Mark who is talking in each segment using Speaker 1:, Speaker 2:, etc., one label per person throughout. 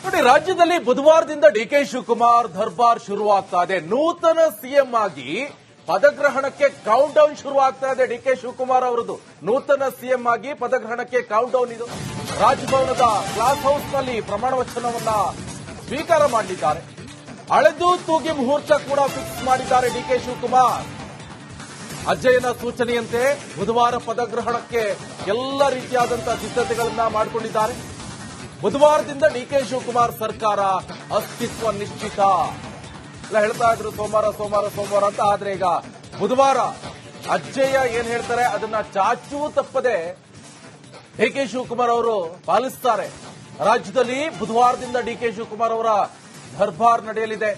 Speaker 1: ನೋಡಿ, ರಾಜ್ಯದಲ್ಲಿ ಬುಧವಾರದಿಂದ ಡಿಕೆ ಶಿವಕುಮಾರ್ ದರ್ಬಾರ್ ಶುರುವಾಗ್ತಾ ಇದೆ. ನೂತನ ಸಿಎಂ ಆಗಿ ಪದಗ್ರಹಣಕ್ಕೆ ಕೌಂಟ್ ಡೌನ್ ಶುರುವಾಗ್ತಾ ಇದೆ. ಡಿಕೆ ಶಿವಕುಮಾರ್ ಅವರದು ನೂತನ ಸಿಎಂ ಆಗಿ ಪದಗ್ರಹಣಕ್ಕೆ ಕೌಂಟ್ ಡೌನ್. ಇದು ರಾಜಭವನದ ಗ್ಲಾಸ್ ಹೌಸ್ ನಲ್ಲಿ ಪ್ರಮಾಣ ವಚನವನ್ನ ಸ್ವೀಕಾರ ಮಾಡಲಿದ್ದಾರೆ. ಅಳೆದು ತೂಗಿ ಮುಹೂರ್ತ ಕೂಡ ಫಿಕ್ಸ್ ಮಾಡಿದ್ದಾರೆ ಡಿಕೆ ಶಿವಕುಮಾರ್. ಅಜ್ಜಯ್ಯನ ಸೂಚನೆಯಂತೆ ಬುಧವಾರ ಪದಗ್ರಹಣಕ್ಕೆ ಎಲ್ಲ ರೀತಿಯಾದಂತಹ ಸಿದ್ಧತೆಗಳನ್ನ ಮಾಡಿಕೊಂಡಿದ್ದಾರೆ. ಬುಧವಾರದಿಂದ ಡಿಕೆ ಶಿವಕುಮಾರ್ ಸರ್ಕಾರ ಅಸ್ತಿತ್ವ ನಿಶ್ಚಿತ ಎಲ್ಲ ಹೇಳ್ತಾ ಇದ್ರು, ಸೋಮವಾರ ಅಂತ. ಆದ್ರೆ ಈಗ ಬುಧವಾರ ಅಜ್ಜಯ್ಯ ಏನ್ ಹೇಳ್ತಾರೆ ಅದನ್ನ ಚಾಚೂ ತಪ್ಪದೆ ಡಿಕೆ ಶಿವಕುಮಾರ್ ಅವರು ಪಾಲಿಸ್ತಾರೆ. ರಾಜ್ಯದಲ್ಲಿ ಬುಧವಾರದಿಂದ ಡಿಕೆ ಶಿವಕುಮಾರ್ ಅವರ ದರ್ಬಾರ್ ನಡೆಯಲಿದೆ.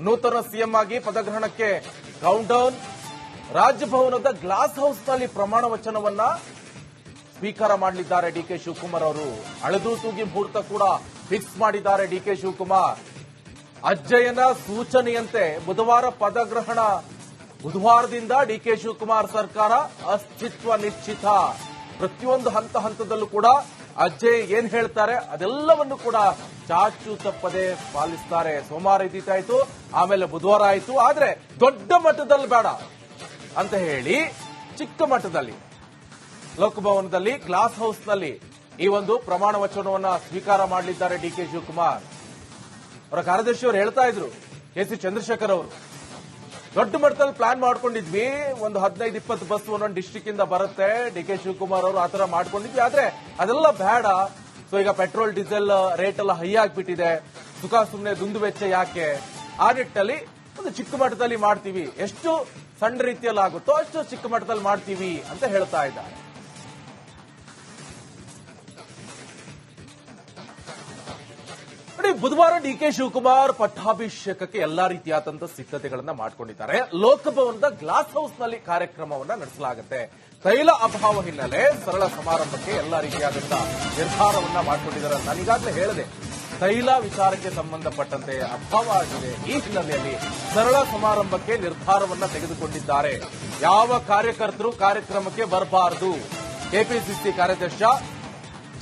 Speaker 1: ನೂತನ ಸಿಎಂ ಆಗಿ ಪದಗ್ರಹಣಕ್ಕೆ ಕೌಂಟ್ ಡೌನ್. ರಾಜಭವನದ ಗ್ಲಾಸ್ ಹೌಸ್ನಲ್ಲಿ ಪ್ರಮಾಣ ವಚನವನ್ನ ಸ್ವೀಕಾರ ಮಾಡಲಿದ್ದಾರೆ ಡಿಕೆ ಶಿವಕುಮಾರ್ ಅವರು. ಅಳೆದು ತೂಗಿ ಮುಹೂರ್ತ ಕೂಡ ಫಿಕ್ಸ್ ಮಾಡಿದ್ದಾರೆ ಡಿಕೆ ಶಿವಕುಮಾರ್. ಅಜ್ಜಯ್ಯನ ಸೂಚನೆಯಂತೆ ಬುಧವಾರ ಪದಗ್ರಹಣ. ಬುಧವಾರದಿಂದ ಡಿಕೆ ಶಿವಕುಮಾರ್ ಸರ್ಕಾರ ಅಸ್ತಿತ್ವ ನಿಶ್ಚಿತ. ಪ್ರತಿಯೊಂದು ಹಂತದಲ್ಲೂ ಕೂಡ ಅಜ್ಜಯ್ ಏನ್ ಹೇಳ್ತಾರೆ ಅದೆಲ್ಲವನ್ನು ಕೂಡ ಚಾಚು ತಪ್ಪದೆ ಪಾಲಿಸ್ತಾರೆ. ಸೋಮವಾರ ಇದ್ದಿತ್ತಾಯ್ತು, ಆಮೇಲೆ ಬುಧವಾರ ಆಯ್ತು. ಆದ್ರೆ ದೊಡ್ಡ ಮಟ್ಟದಲ್ಲಿ ಬೇಡ ಅಂತ ಹೇಳಿ ಚಿಕ್ಕ ಮಟ್ಟದಲ್ಲಿ ಲೋಕಭವನದಲ್ಲಿ ಗ್ಲಾಸ್ ಹೌಸ್ನಲ್ಲಿ ಈ ಒಂದು ಪ್ರಮಾಣ ವಚನವನ್ನ ಸ್ವೀಕಾರ ಮಾಡಲಿದ್ದಾರೆ ಡಿಕೆ ಶಿವಕುಮಾರ್. ಅವರ ಕಾರ್ಯದರ್ಶಿ ಅವರು ಹೇಳ್ತಾ ಇದ್ರು, ಕೆಸಿ ಚಂದ್ರಶೇಖರ್ ಅವರು, ದೊಡ್ಡ ಮಟ್ಟದಲ್ಲಿ ಪ್ಲಾನ್ ಮಾಡ್ಕೊಂಡಿದ್ವಿ, ಒಂದು 15-20 ಬಸ್ ಒಂದೊಂದು ಡಿಸ್ಟಿಕ್ ಇಂದ ಬರುತ್ತೆ. ಡಿಕೆ ಶಿವಕುಮಾರ್ ಅವರು ಆತರ ಮಾಡ್ಕೊಂಡಿದ್ವಿ. ಆದ್ರೆ ಅದೆಲ್ಲ ಬೇಡ. ಸೊ ಈಗ ಪೆಟ್ರೋಲ್ ಡೀಸೆಲ್ ರೇಟ್ ಎಲ್ಲ ಹೈ ಆಗಿಬಿಟ್ಟಿದೆ, ಸುಖ ಸುಮ್ಮನೆ ದುಂದು ವೆಚ್ಚ ಯಾಕೆ, ಆ ನಿಟ್ಟಿನಲ್ಲಿ ಒಂದು ಚಿಕ್ಕ ಮಟ್ಟದಲ್ಲಿ ಮಾಡ್ತೀವಿ, ಎಷ್ಟು ಸಣ್ಣ ರೀತಿಯಲ್ಲಿ ಆಗುತ್ತೋ ಅಷ್ಟು ಚಿಕ್ಕ ಮಟ್ಟದಲ್ಲಿ ಮಾಡ್ತೀವಿ ಅಂತ ಹೇಳ್ತಾ ಇದ್ದಾರೆ. ಬುಧವಾರ ಡಿಕೆ ಶಿವಕುಮಾರ್ ಪಟ್ಟಾಭಿಷೇಕಕ್ಕೆ ಎಲ್ಲಾ ರೀತಿಯಾದಂತಹ ಸಿದ್ಧತೆಗಳನ್ನ ಮಾಡಿಕೊಂಡಿದ್ದಾರೆ. ಲೋಕಭವನದ ಗ್ಲಾಸ್ ಹೌಸ್ ನಲ್ಲಿ ಕಾರ್ಯಕ್ರಮವನ್ನ ನಡೆಸಲಾಗುತ್ತೆ. ತೈಲ ಅಭಾವ ಹಿನ್ನೆಲೆ ಸರಳ ಸಮಾರಂಭಕ್ಕೆ ಎಲ್ಲಾ ರೀತಿಯಾದಂತಹ ನಿರ್ಧಾರವನ್ನ ಮಾಡಿಕೊಂಡಿದ್ದಾರೆ. ನಾನೀಗಾಗಲೇ ಹೇಳಿದೆ, ತೈಲ ವಿಚಾರಕ್ಕೆ ಸಂಬಂಧಪಟ್ಟಂತೆ ಅಭಾವ ಆಗಿದೆ. ಈ ಹಿನ್ನೆಲೆಯಲ್ಲಿ ಸರಳ ಸಮಾರಂಭಕ್ಕೆ ನಿರ್ಧಾರವನ್ನ ತೆಗೆದುಕೊಂಡಿದ್ದಾರೆ. ಯಾವ ಕಾರ್ಯಕರ್ತರು ಕಾರ್ಯಕ್ರಮಕ್ಕೆ ಬರಬಾರದು. ಕೆಪಿಸಿಸಿ ಕಾರ್ಯಾಧ್ಯಕ್ಷ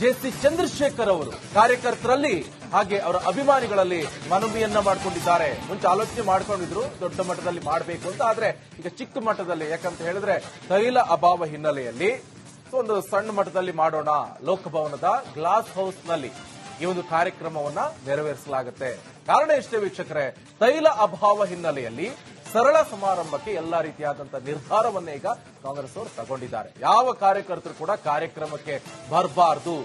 Speaker 1: ಜೆಸಿ ಚಂದ್ರಶೇಖರ್ ಅವರು ಕಾರ್ಯಕರ್ತರಲ್ಲಿ ಹಾಗೆ ಅವರ ಅಭಿಮಾನಿಗಳಲ್ಲಿ ಮನವಿಯನ್ನ ಮಾಡಿಕೊಂಡಿದ್ದಾರೆ. ಮುಂಚೆ ಆಲೋಚನೆ ಮಾಡ್ಕೊಂಡಿದ್ರು ದೊಡ್ಡ ಮಟ್ಟದಲ್ಲಿ ಮಾಡಬೇಕು ಅಂತ, ಆದ್ರೆ ಈಗ ಚಿಕ್ಕ ಮಟ್ಟದಲ್ಲಿ, ಯಾಕಂತ ಹೇಳಿದ್ರೆ ತೈಲ ಅಭಾವ ಹಿನ್ನೆಲೆಯಲ್ಲಿ ಒಂದು ಸಣ್ಣ ಮಟ್ಟದಲ್ಲಿ ಮಾಡೋಣ. ಲೋಕಭವನದ ಗ್ಲಾಸ್ ಹೌಸ್ ನಲ್ಲಿ ಈ ಒಂದು ಕಾರ್ಯಕ್ರಮವನ್ನ ನೆರವೇರಿಸಲಾಗುತ್ತೆ. ಕಾರಣ ಎಷ್ಟೇ ವೀಕ್ಷಕರೇ, ತೈಲ ಅಭಾವ ಹಿನ್ನೆಲೆಯಲ್ಲಿ ಸರಳ ಸಮಾರಂಭಕ್ಕೆ ಎಲ್ಲಾ ರೀತಿಯಾದಂತಹ ನಿರ್ಧಾರವನ್ನ ಈಗ ಕಾಂಗ್ರೆಸ್ ಅವರು ತಗೊಂಡಿದ್ದಾರೆ. ಯಾವ ಕಾರ್ಯಕರ್ತರು ಕೂಡ ಕಾರ್ಯಕ್ರಮಕ್ಕೆ ಬರಬಾರದು.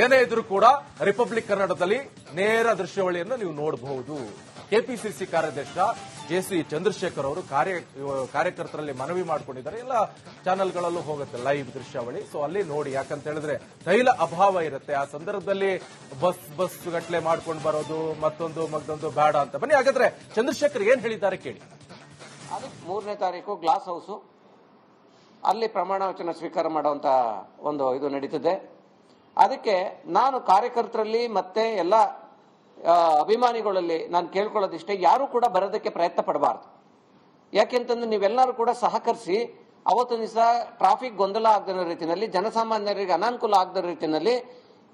Speaker 1: ಏನೇ ಇದ್ರೂ ಕೂಡ ರಿಪಬ್ಲಿಕ್ ಕನ್ನಡದಲ್ಲಿ ನೇರ ದೃಶ್ಯಾವಳಿಯನ್ನು ನೀವು ನೋಡಬಹುದು. ಕೆಪಿಸಿಸಿ ಕಾರ್ಯಾಧ್ಯಕ್ಷ ಜೆಸಿ ಚಂದ್ರಶೇಖರ್ ಅವರು ಕಾರ್ಯಕರ್ತರಲ್ಲಿ ಮನವಿ ಮಾಡಿಕೊಂಡಿದ್ದಾರೆ. ಎಲ್ಲ ಚಾನೆಲ್ಗಳಲ್ಲೂ ಹೋಗುತ್ತೆ ಲೈವ್ ದೃಶ್ಯಾವಳಿ. ಸೊ ಅಲ್ಲಿ ನೋಡಿ, ಯಾಕಂತ ಹೇಳಿದ್ರೆ ತೈಲ ಅಭಾವ ಇರುತ್ತೆ. ಆ ಸಂದರ್ಭದಲ್ಲಿ ಬಸ್ ಗಟ್ಟಲೆ ಮಾಡ್ಕೊಂಡು ಬರೋದು ಮತ್ತೊಂದು ಬೇಡ ಅಂತ. ಬನ್ನಿ ಹಾಗಾದ್ರೆ ಚಂದ್ರಶೇಖರ್ ಏನ್ ಹೇಳಿದ್ದಾರೆ ಕೇಳಿ.
Speaker 2: ಅದಕ್ಕೆ 3ನೇ ತಾರೀಕು ಗ್ಲಾಸ್ ಹೌಸು ಅಲ್ಲಿ ಪ್ರಮಾಣ ವಚನ ಸ್ವೀಕಾರ ಮಾಡುವಂತ ಒಂದು ಇದು ನಡೀತದೆ. ಅದಕ್ಕೆ ನಾನು ಕಾರ್ಯಕರ್ತರಲ್ಲಿ ಮತ್ತೆ ಎಲ್ಲ ಅಭಿಮಾನಿಗಳಲ್ಲಿ ನಾನು ಕೇಳ್ಕೊಳ್ಳೋದಿಷ್ಟೇ, ಯಾರು ಕೂಡ ಬರೋದಕ್ಕೆ ಪ್ರಯತ್ನ ಪಡಬಾರ್ದು. ಯಾಕೆಂತಂದ್ರೆ ನೀವೆಲ್ಲರೂ ಕೂಡ ಸಹಕರಿಸಿ ಅವತ್ತು ದಿವಸ ಟ್ರಾಫಿಕ್ ಗೊಂದಲ ಆಗದ ರೀತಿಯಲ್ಲಿ, ಜನಸಾಮಾನ್ಯರಿಗೆ ಅನಾನುಕೂಲ ಆಗದ ರೀತಿಯಲ್ಲಿ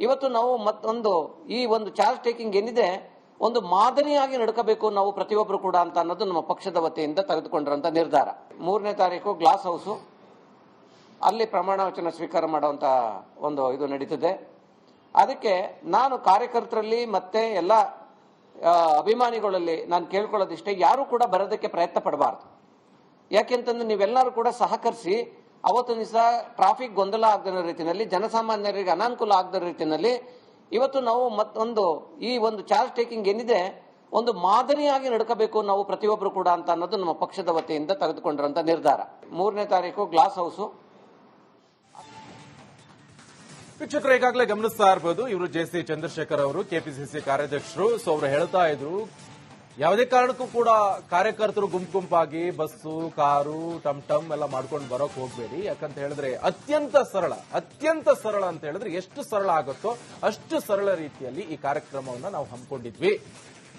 Speaker 2: ಇವತ್ತು ನಾವು ಮತ್ತೊಂದು ಈ ಒಂದು ಚಾರ್ಜ್ ಟೇಕಿಂಗ್ ಏನಿದೆ ಒಂದು ಮಾದರಿಯಾಗಿ ನಡ್ಕೋಬೇಕು ನಾವು ಪ್ರತಿಯೊಬ್ಬರು ಕೂಡ ಅಂತ ಅನ್ನೋದು ನಮ್ಮ ಪಕ್ಷದ ವತಿಯಿಂದ ತೆಗೆದುಕೊಂಡಿರುವಂತ ನಿರ್ಧಾರ. 3ನೇ ತಾರೀಕು ಗ್ಲಾಸ್ ಹೌಸು ಅಲ್ಲಿ ಪ್ರಮಾಣ ವಚನ ಸ್ವೀಕಾರ ಮಾಡುವಂತ ಒಂದು ಇದು ನಡೀತದೆ. ಅದಕ್ಕೆ ನಾನು ಕಾರ್ಯಕರ್ತರಲ್ಲಿ ಮತ್ತೆ ಎಲ್ಲ ಅಭಿಮಾನಿಗಳಲ್ಲಿ ನಾನು ಕೇಳ್ಕೊಳ್ಳೋದಿಷ್ಟೇ, ಯಾರು ಕೂಡ ಬರೋದಕ್ಕೆ ಪ್ರಯತ್ನ ಪಡಬಾರ್ದು. ಯಾಕೆಂತಂದ್ರೆ ನೀವೆಲ್ಲರೂ ಕೂಡ ಸಹಕರಿಸಿ ಅವತ್ತು ದಿವಸ ಟ್ರಾಫಿಕ್ ಗೊಂದಲ ಆಗದ ರೀತಿಯಲ್ಲಿ, ಜನಸಾಮಾನ್ಯರಿಗೆ ಅನಾನುಕೂಲ ಆಗದ ರೀತಿಯಲ್ಲಿ ಇವತ್ತು ನಾವು ಮತ್ತೊಂದು ಈ ಒಂದು ಚಾರ್ಜ್ ಟೇಕಿಂಗ್ ಏನಿದೆ ಒಂದು ಮಾದರಿಯಾಗಿ ನಡ್ಕೋಬೇಕು ನಾವು ಪ್ರತಿಯೊಬ್ಬರು ಕೂಡ ಅಂತ ಅನ್ನೋದು ನಮ್ಮ ಪಕ್ಷದ ವತಿಯಿಂದ ತೆಗೆದುಕೊಂಡಿರುವಂತ ನಿರ್ಧಾರ. 3ನೇ ತಾರೀಕು ಗ್ಲಾಸ್ ಹೌಸು.
Speaker 1: ವೀಕ್ಷಕರು ಈಗಾಗಲೇ ಗಮನಿಸ್ತಾ ಇರಬಹುದು, ಇವರು ಜೆಸಿ ಚಂದ್ರಶೇಖರ್ ಅವರು ಕೆಪಿಸಿಸಿ ಕಾರ್ಯಾಧ್ಯಕ್ಷರು. ಸೊ ಅವರು ಹೇಳ್ತಾ ಇದ್ರು, ಯಾವುದೇ ಕಾರಣಕ್ಕೂ ಕೂಡ ಕಾರ್ಯಕರ್ತರು ಗುಂಪಾಗಿ ಬಸ್ಸು, ಕಾರು, ಟಮ್ ಎಲ್ಲ ಮಾಡ್ಕೊಂಡು ಬರೋಕ್ ಹೋಗ್ಬೇಡಿ. ಯಾಕಂತ ಹೇಳಿದ್ರೆ ಅತ್ಯಂತ ಸರಳ ಅಂತ ಹೇಳಿದ್ರೆ ಎಷ್ಟು ಸರಳ ಆಗುತ್ತೋ ಅಷ್ಟು ಸರಳ ರೀತಿಯಲ್ಲಿ ಈ ಕಾರ್ಯಕ್ರಮವನ್ನ ನಾವು ಹಮ್ಮಿಕೊಂಡಿದ್ವಿ.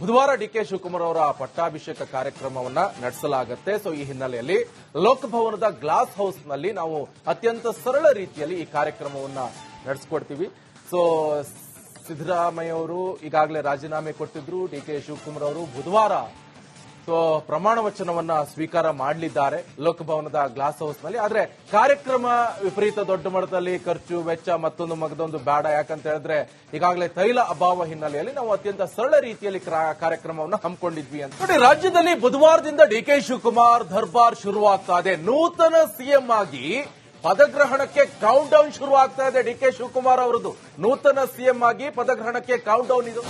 Speaker 1: ಬುಧವಾರ ಡಿಕೆ ಶಿವಕುಮಾರ್ ಅವರ ಪಟ್ಟಾಭಿಷೇಕ ಕಾರ್ಯಕ್ರಮವನ್ನ ನಡೆಸಲಾಗುತ್ತೆ. ಸೊ ಈ ಹಿನ್ನೆಲೆಯಲ್ಲಿ ಲೋಕಭವನದ ಗ್ಲಾಸ್ ಹೌಸ್ ನಲ್ಲಿ ನಾವು ಅತ್ಯಂತ ಸರಳ ರೀತಿಯಲ್ಲಿ ಈ ಕಾರ್ಯಕ್ರಮವನ್ನ ನಡೆಸಿಕೊಡ್ತೀವಿ. ಸೊ ಸಿದ್ದರಾಮಯ್ಯ ಅವರು ಈಗಾಗಲೇ ರಾಜೀನಾಮೆ ಕೊಟ್ಟಿದ್ರು. ಡಿಕೆ ಶಿವಕುಮಾರ್ ಅವರು ಬುಧವಾರ ಪ್ರಮಾಣ ವಚನವನ್ನ ಸ್ವೀಕಾರ ಮಾಡಲಿದ್ದಾರೆ ಲೋಕಭವನದ ಗ್ಲಾಸ್ ಹೌಸ್ನಲ್ಲಿ. ಆದ್ರೆ ಕಾರ್ಯಕ್ರಮ ವಿಪರೀತ ದೊಡ್ಡ ಮಟ್ಟದಲ್ಲಿ ಖರ್ಚು ವೆಚ್ಚ ಮತ್ತೊಂದು ಮಗದೊಂದು ಬೇಡ. ಯಾಕಂತ ಹೇಳಿದ್ರೆ ಈಗಾಗಲೇ ತೈಲ ಅಭಾವ ಹಿನ್ನೆಲೆಯಲ್ಲಿ ನಾವು ಅತ್ಯಂತ ಸರಳ ರೀತಿಯಲ್ಲಿ ಕಾರ್ಯಕ್ರಮವನ್ನು ಹಮ್ಮಿಕೊಂಡಿದ್ವಿ ಅಂತ ನೋಡಿ. ರಾಜ್ಯದಲ್ಲಿ ಬುಧವಾರದಿಂದ ಡಿಕೆ ಶಿವಕುಮಾರ್ ದರ್ಬಾರ್ ಶುರುವಾಗ್ತಾ ಇದೆ. ನೂತನ ಸಿಎಂ ಆಗಿ ಪದಗ್ರಹಣಕ್ಕೆ ಕೌಂಟ್ ಡೌನ್ ಶುರುವಾಗ್ತಾ ಇದೆ. ಡಿಕೆ ಶಿವಕುಮಾರ್ ಅವರದು ನೂತನ ಸಿಎಂ ಆಗಿ ಪದಗ್ರಹಣಕ್ಕೆ ಕೌಂಟ್ ಡೌನ್. ಇದು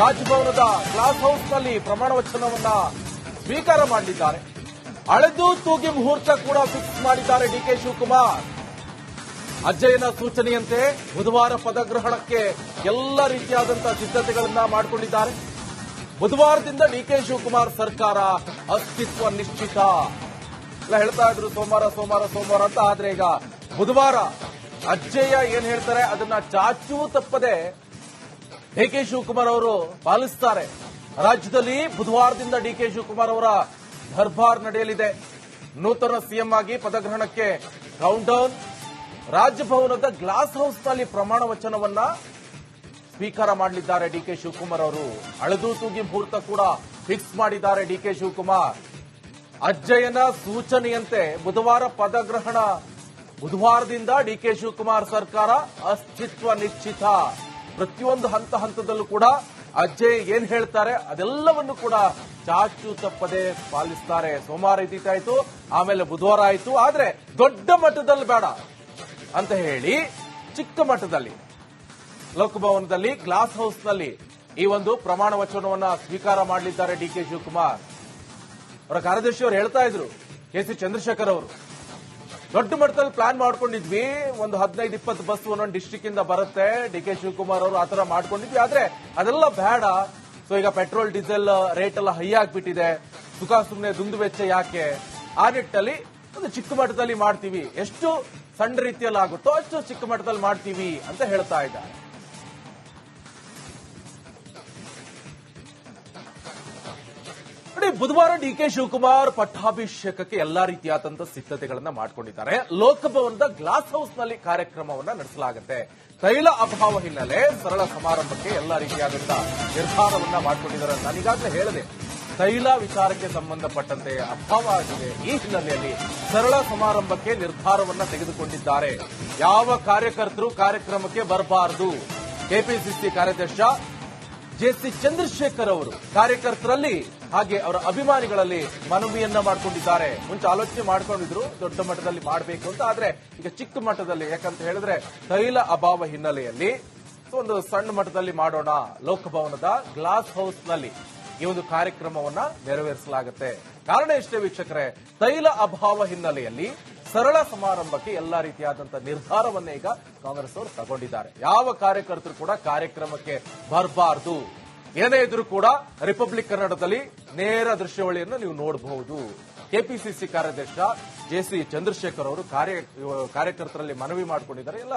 Speaker 1: ರಾಜಭವನದ ಗ್ಲಾಸ್ ಹೌಸ್ನಲ್ಲಿ ಪ್ರಮಾಣ ವಚನವನ್ನ ಸ್ವೀಕಾರ ಮಾಡಲಿದ್ದಾರೆ. ಅಳೆದು ತೂಗಿ ಮುಹೂರ್ತ ಕೂಡ ಫಿಕ್ಸ್ ಮಾಡಿದ್ದಾರೆ ಡಿಕೆ ಶಿವಕುಮಾರ್. ಅಜ್ಜಯ್ಯನ ಸೂಚನೆಯಂತೆ ಬುಧವಾರ ಪದಗ್ರಹಣಕ್ಕೆ ಎಲ್ಲ ರೀತಿಯಾದಂತಹ ಸಿದ್ಧತೆಗಳನ್ನ ಮಾಡಿಕೊಂಡಿದ್ದಾರೆ. ಬುಧವಾರದಿಂದ ಡಿಕೆ ಶಿವಕುಮಾರ್ ಸರ್ಕಾರ ಅಸ್ತಿತ್ವ ನಿಶ್ಚಿತ. ಎಲ್ಲ ಹೇಳ್ತಾ ಇದ್ರು ಸೋಮವಾರ ಅಂತ. ಆದ್ರೆ ಈಗ ಬುಧವಾರ ಅಜ್ಜಯ್ಯ ಏನ್ ಹೇಳ್ತಾರೆ ಅದನ್ನ ಚಾಚೂ ತಪ್ಪದೆ ಡಿಕೆ ಶಿವಕುಮಾರ್ ಅವರು ಪಾಲಿಸ್ತಾರೆ. ರಾಜ್ಯದಲ್ಲಿ ಬುಧವಾರದಿಂದ ಡಿಕೆ ಶಿವಕುಮಾರ್ ಅವರ ದರ್ಬಾರ್ ನಡೆಯಲಿದೆ. ನೂತನ ಸಿಎಂ ಆಗಿ ಪದಗ್ರಹಣಕ್ಕೆ ಕೌಂಟ್ ಡೌನ್. ರಾಜಭವನದ ಗ್ಲಾಸ್ ಹೌಸ್ನಲ್ಲಿ ಪ್ರಮಾಣ ವಚನವನ್ನ ಸ್ವೀಕಾರ ಮಾಡಲಿದ್ದಾರೆ ಡಿಕೆ ಶಿವಕುಮಾರ್ ಅವರು. ಅಳೆದು ತೂಗಿ ಮುಹೂರ್ತ ಕೂಡ ಫಿಕ್ಸ್ ಮಾಡಿದ್ದಾರೆ ಡಿಕೆ ಶಿವಕುಮಾರ್. ಅಜ್ಜಯ್ಯನ ಸೂಚನೆಯಂತೆ ಬುಧವಾರ ಪದಗ್ರಹಣ. ಬುಧವಾರದಿಂದ ಡಿಕೆ ಶಿವಕುಮಾರ್ ಸರ್ಕಾರ ಅಸ್ತಿತ್ವ ನಿಶ್ಚಿತ. ಪ್ರತಿಯೊಂದು ಹಂತದಲ್ಲೂ ಕೂಡ ಅಜ್ಜಯ್ ಏನ್ ಹೇಳ್ತಾರೆ ಅದೆಲ್ಲವನ್ನು ಕೂಡ ಚಾಚು ತಪ್ಪದೆ ಪಾಲಿಸ್ತಾರೆ. ಸೋಮವಾರ ಇದ್ದಿತ್ತಾಯ್ತು, ಆಮೇಲೆ ಬುಧವಾರ ಆಯ್ತು. ಆದ್ರೆ ದೊಡ್ಡ ಮಟ್ಟದಲ್ಲಿ ಬೇಡ ಅಂತ ಹೇಳಿ ಚಿಕ್ಕ ಮಟ್ಟದಲ್ಲಿ ಲೋಕಭವನದಲ್ಲಿ ಗ್ಲಾಸ್ ಹೌಸ್ನಲ್ಲಿ ಈ ಒಂದು ಪ್ರಮಾಣ ವಚನವನ್ನ ಸ್ವೀಕಾರ ಮಾಡಲಿದ್ದಾರೆ ಡಿಕೆ ಶಿವಕುಮಾರ್. ಅವರ ಕಾರ್ಯದರ್ಶಿ ಅವರು ಹೇಳ್ತಾ ಇದ್ರು, ಕೆ.ಸಿ. ಚಂದ್ರಶೇಖರ್ ಅವರು, ದೊಡ್ಡ ಮಟ್ಟದಲ್ಲಿ ಪ್ಲಾನ್ ಮಾಡ್ಕೊಂಡಿದ್ವಿ. ಒಂದು 15-20 ಬಸ್ ಒಂದೊಂದು ಡಿಸ್ಟಿಕ್ ಇಂದ ಬರುತ್ತೆ. ಡಿಕೆ ಶಿವಕುಮಾರ್ ಅವರು ಆತರ ಮಾಡ್ಕೊಂಡಿದ್ವಿ. ಆದ್ರೆ ಅದೆಲ್ಲ ಬೇಡ. ಸೊ ಈಗ ಪೆಟ್ರೋಲ್ ಡೀಸೆಲ್ ರೇಟ್ ಎಲ್ಲ ಹೈ ಆಗ್ಬಿಟ್ಟಿದೆ. ಸುಮ್ಮನೆ ದುಂದು ವೆಚ್ಚ ಯಾಕೆ? ಆ ನಿಟ್ಟಲ್ಲಿ ಒಂದು ಚಿಕ್ಕ ಮಟ್ಟದಲ್ಲಿ ಮಾಡ್ತೀವಿ. ಎಷ್ಟು ಸಣ್ಣ ರೀತಿಯಲ್ಲಿ ಆಗುತ್ತೋ ಅಷ್ಟು ಚಿಕ್ಕ ಮಟ್ಟದಲ್ಲಿ ಮಾಡ್ತೀವಿ ಅಂತ ಹೇಳ್ತಾ ಇದ್ದಾರೆ. ಬುಧವಾರ ಡಿಕೆ ಶಿವಕುಮಾರ್ ಪಟ್ಟಾಭಿಷೇಕಕ್ಕೆ ಎಲ್ಲಾ ರೀತಿಯಾದಂತಹ ಸಿದ್ಧತೆಗಳನ್ನ ಮಾಡಿಕೊಂಡಿದ್ದಾರೆ. ಲೋಕಭವನದ ಗ್ಲಾಸ್ ಹೌಸ್ನಲ್ಲಿ ಕಾರ್ಯಕ್ರಮವನ್ನ ನಡೆಸಲಾಗುತ್ತೆ. ತೈಲ ಅಭಾವ ಹಿನ್ನೆಲೆ ಸರಳ ಸಮಾರಂಭಕ್ಕೆ ಎಲ್ಲಾ ರೀತಿಯಾದಂತಹ ನಿರ್ಧಾರವನ್ನ ಮಾಡಿಕೊಂಡಿದ್ದಾರೆ. ನಾನೀಗಾಗಲೇ ಹೇಳಿದೆ, ತೈಲ ವಿಚಾರಕ್ಕೆ ಸಂಬಂಧಪಟ್ಟಂತೆ ಅಭಾವ ಆಗಿದೆ. ಈ ಹಿನ್ನೆಲೆಯಲ್ಲಿ ಸರಳ ಸಮಾರಂಭಕ್ಕೆ ನಿರ್ಧಾರವನ್ನ ತೆಗೆದುಕೊಂಡಿದ್ದಾರೆ. ಯಾವ ಕಾರ್ಯಕರ್ತರು ಕಾರ್ಯಕ್ರಮಕ್ಕೆ ಬರಬಾರದು. ಕೆಪಿಸಿಸಿ ಕಾರ್ಯಾಧ್ಯಕ್ಷ ಜೆ.ಸಿ. ಚಂದ್ರಶೇಖರ್ ಅವರು ಕಾರ್ಯಕರ್ತರಲ್ಲಿ ಹಾಗೆ ಅವರ ಅಭಿಮಾನಿಗಳಲ್ಲಿ ಮನವಿಯನ್ನ ಮಾಡಿಕೊಂಡಿದ್ದಾರೆ. ಮುಂಚೆ ಆಲೋಚನೆ ಮಾಡ್ಕೊಂಡಿದ್ರು ದೊಡ್ಡ ಮಟ್ಟದಲ್ಲಿ ಮಾಡಬೇಕು ಅಂತ. ಆದ್ರೆ ಈಗ ಚಿಕ್ಕ ಮಟ್ಟದಲ್ಲಿ, ಯಾಕಂತ ಹೇಳಿದ್ರೆ ತೈಲ ಅಭಾವ ಹಿನ್ನೆಲೆಯಲ್ಲಿ ಒಂದು ಸಣ್ಣ ಮಟ್ಟದಲ್ಲಿ ಮಾಡೋಣ. ಲೋಕಭವನದ ಗ್ಲಾಸ್ ಹೌಸ್ನಲ್ಲಿ ಈ ಒಂದು ಕಾರ್ಯಕ್ರಮವನ್ನ ನೆರವೇರಿಸಲಾಗುತ್ತೆ. ಕಾರಣ ಇಷ್ಟೇ ವೀಕ್ಷಕರೇ, ತೈಲ ಅಭಾವ ಹಿನ್ನೆಲೆಯಲ್ಲಿ ಸರಳ ಸಮಾರಂಭಕ್ಕೆ ಎಲ್ಲಾ ರೀತಿಯಾದಂತಹ ನಿರ್ಧಾರವನ್ನ ಈಗ ಕಾಂಗ್ರೆಸ್ ಅವರು ತಗೊಂಡಿದ್ದಾರೆ. ಯಾವ ಕಾರ್ಯಕರ್ತರು ಕೂಡ ಕಾರ್ಯಕ್ರಮಕ್ಕೆ ಬರಬಾರದು. ಏನೇ ಇದ್ರೂ ಕೂಡ ರಿಪಬ್ಲಿಕ್ ಕನ್ನಡದಲ್ಲಿ ನೇರ ದೃಶ್ಯಾವಳಿಯನ್ನು ನೀವು ನೋಡಬಹುದು. ಕೆಪಿಸಿಸಿ ಕಾರ್ಯಾಧ್ಯಕ್ಷ ಜೆ.ಸಿ. ಚಂದ್ರಶೇಖರ್ ಅವರು ಕಾರ್ಯಕರ್ತರಲ್ಲಿ ಮನವಿ ಮಾಡಿಕೊಂಡಿದ್ದಾರೆ. ಎಲ್ಲ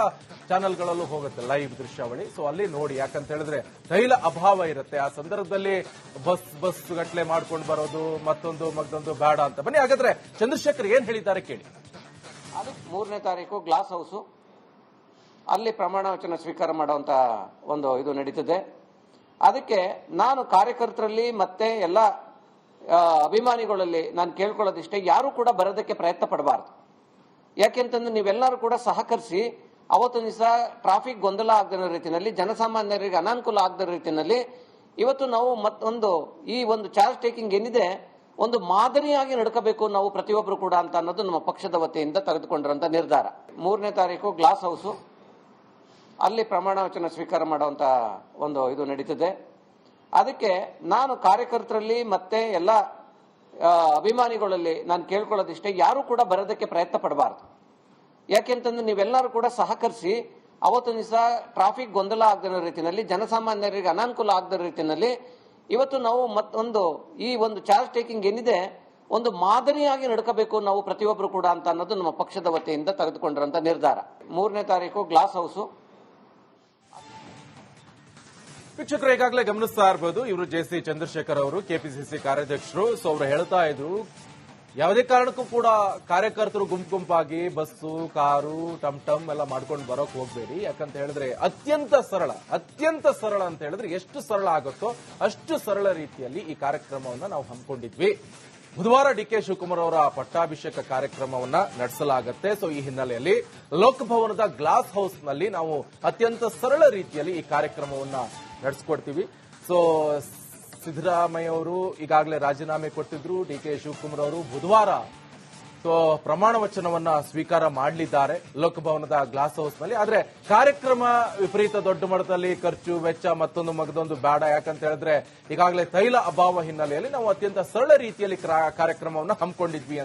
Speaker 1: ಚಾನೆಲ್ಗಳಲ್ಲೂ ಹೋಗುತ್ತೆ ಲೈವ್ ದೃಶ್ಯಾವಳಿ. ಸೊ ಅಲ್ಲಿ ನೋಡಿ. ಯಾಕಂತ ಹೇಳಿದ್ರೆ ತೈಲ ಅಭಾವ ಇರುತ್ತೆ. ಆ ಸಂದರ್ಭದಲ್ಲಿ ಬಸ್ ಗಟ್ಟಲೆ ಮಾಡ್ಕೊಂಡು ಬರೋದು ಮತ್ತೊಂದು ಬೇಡ ಅಂತ. ಬನ್ನಿ ಹಾಗಾದ್ರೆ ಚಂದ್ರಶೇಖರ್ ಏನ್ ಹೇಳಿದ್ದಾರೆ ಕೇಳಿ.
Speaker 2: ಅದಕ್ಕೆ 3ನೇ ತಾರೀಕು ಗ್ಲಾಸ್ ಹೌಸು ಅಲ್ಲಿ ಪ್ರಮಾಣ ವಚನ ಸ್ವೀಕಾರ ಮಾಡುವಂತ ಒಂದು ಇದು ನಡೀತದೆ. ಅದಕ್ಕೆ ನಾನು ಕಾರ್ಯಕರ್ತರಲ್ಲಿ ಮತ್ತೆ ಎಲ್ಲ ಅಭಿಮಾನಿಗಳಲ್ಲಿ ನಾನು ಕೇಳ್ಕೊಳ್ಳೋದಿಷ್ಟೇ, ಯಾರು ಕೂಡ ಬರೋದಕ್ಕೆ ಪ್ರಯತ್ನ ಪಡಬಾರ್ದು. ಯಾಕೆಂತಂದ್ರೆ ನೀವೆಲ್ಲರೂ ಕೂಡ ಸಹಕರಿಸಿ ಅವತ್ತೊಂದು ದಿವಸ ಟ್ರಾಫಿಕ್ ಗೊಂದಲ ಆಗದ ರೀತಿಯಲ್ಲಿ, ಜನಸಾಮಾನ್ಯರಿಗೆ ಅನಾನುಕೂಲ ಆಗದ ರೀತಿಯಲ್ಲಿ ಇವತ್ತು ನಾವು ಮತ್ತೊಂದು ಈ ಒಂದು ಚಾರ್ಜ್ ಟೇಕಿಂಗ್ ಏನಿದೆ ಒಂದು ಮಾದರಿಯಾಗಿ ನಡ್ಕೋಬೇಕು ನಾವು ಪ್ರತಿಯೊಬ್ಬರು ಕೂಡ ಅಂತ ಅನ್ನೋದು ನಮ್ಮ ಪಕ್ಷದ ವತಿಯಿಂದ ತೆಗೆದುಕೊಂಡಿರುವಂತ ನಿರ್ಧಾರ. 3ನೇ ತಾರೀಕು ಗ್ಲಾಸ್ ಹೌಸು ಅಲ್ಲಿ ಪ್ರಮಾಣ ವಚನ ಸ್ವೀಕಾರ ಮಾಡುವಂತ ಒಂದು ಇದು ನಡೀತದೆ. ಅದಕ್ಕೆ ನಾನು ಕಾರ್ಯಕರ್ತರಲ್ಲಿ ಮತ್ತೆ ಎಲ್ಲ ಅಭಿಮಾನಿಗಳಲ್ಲಿ ನಾನು ಕೇಳ್ಕೊಳ್ಳೋದಿಷ್ಟೇ, ಯಾರು ಕೂಡ ಬರೋದಕ್ಕೆ ಪ್ರಯತ್ನ ಪಡಬಾರ್ದು. ಯಾಕೆಂತಂದ್ರೆ ನೀವೆಲ್ಲರೂ ಕೂಡ ಸಹಕರಿಸಿ ಅವತ್ತೊಂದು ದಿವಸ ಟ್ರಾಫಿಕ್ ಗೊಂದಲ ಆಗದ ರೀತಿಯಲ್ಲಿ, ಜನಸಾಮಾನ್ಯರಿಗೆ ಅನಾನುಕೂಲ ಆಗದ ರೀತಿಯಲ್ಲಿ ಇವತ್ತು ನಾವು ಮತ್ತೊಂದು ಈ ಒಂದು ಚಾರ್ಜ್ ಟೇಕಿಂಗ್ ಏನಿದೆ ಒಂದು ಮಾದರಿಯಾಗಿ ನಡ್ಕೋಬೇಕು ನಾವು ಪ್ರತಿಯೊಬ್ಬರು ಕೂಡ ಅಂತ ಅನ್ನೋದು ನಮ್ಮ ಪಕ್ಷದ ವತಿಯಿಂದ ತೆಗೆದುಕೊಂಡಿರುವಂತ ನಿರ್ಧಾರ. 3ನೇ ತಾರೀಕು ಗ್ಲಾಸ್ ಹೌಸು.
Speaker 1: ವೀಕ್ಷಕರು ಈಗಾಗಲೇ ಗಮನಿಸ್ತಾ ಇರಬಹುದು, ಇವರು ಜೆ.ಸಿ. ಚಂದ್ರಶೇಖರ್ ಅವರು ಕೆಪಿಸಿಸಿ ಕಾರ್ಯಾಧ್ಯಕ್ಷರು. ಸೊ ಅವರು ಹೇಳ್ತಾ ಇದ್ರು, ಯಾವುದೇ ಕಾರಣಕ್ಕೂ ಕೂಡ ಕಾರ್ಯಕರ್ತರು ಗುಂಪಾಗಿ ಬಸ್ಸು, ಕಾರು, ಟಮ್ ಎಲ್ಲ ಮಾಡ್ಕೊಂಡು ಬರೋಕ್ ಹೋಗ್ಬೇಡಿ. ಯಾಕಂತ ಹೇಳಿದ್ರೆ ಅತ್ಯಂತ ಸರಳ ಅಂತ ಹೇಳಿದ್ರೆ ಎಷ್ಟು ಸರಳ ಆಗುತ್ತೋ ಅಷ್ಟು ಸರಳ ರೀತಿಯಲ್ಲಿ ಈ ಕಾರ್ಯಕ್ರಮವನ್ನ ನಾವು ಹಮ್ಮಿಕೊಂಡಿದ್ವಿ. ಬುಧವಾರ ಡಿ.ಕೆ. ಶಿವಕುಮಾರ್ ಅವರ ಪಟ್ಟಾಭಿಷೇಕ ಕಾರ್ಯಕ್ರಮವನ್ನ ನಡೆಸಲಾಗುತ್ತೆ. ಸೊ ಈ ಹಿನ್ನೆಲೆಯಲ್ಲಿ ಲೋಕಭವನದ ಗ್ಲಾಸ್ ಹೌಸ್ ನಲ್ಲಿ ನಾವು ಅತ್ಯಂತ ಸರಳ ರೀತಿಯಲ್ಲಿ ಈ ಕಾರ್ಯಕ್ರಮವನ್ನ ನಡೆಸ್ಕೊಡ್ತೀವಿ. ಸೊ ಸಿದ್ದರಾಮಯ್ಯ ಅವರು ಈಗಾಗಲೇ ರಾಜೀನಾಮೆ ಕೊಟ್ಟಿದ್ರು. ಡಿ.ಕೆ. ಶಿವಕುಮಾರ್ ಅವರು ಬುಧವಾರ ಪ್ರಮಾಣ ವಚನವನ್ನ ಸ್ವೀಕಾರ ಮಾಡಲಿದ್ದಾರೆ ಲೋಕಭವನದ ಗ್ಲಾಸ್ ಹೌಸ್ ನಲ್ಲಿ. ಆದ್ರೆ ಕಾರ್ಯಕ್ರಮ ವಿಪರೀತ ದೊಡ್ಡ ಮಟ್ಟದಲ್ಲಿ ಖರ್ಚು ವೆಚ್ಚ ಮತ್ತೊಂದು ಬೇಡ. ಯಾಕಂತ ಹೇಳಿದ್ರೆ ಈಗಾಗಲೇ ತೈಲ ಅಭಾವ ಹಿನ್ನೆಲೆಯಲ್ಲಿ ನಾವು ಅತ್ಯಂತ ಸರಳ ರೀತಿಯಲ್ಲಿ ಕಾರ್ಯಕ್ರಮವನ್ನು ಹಮ್ಮಿಕೊಂಡಿದ್ವಿ.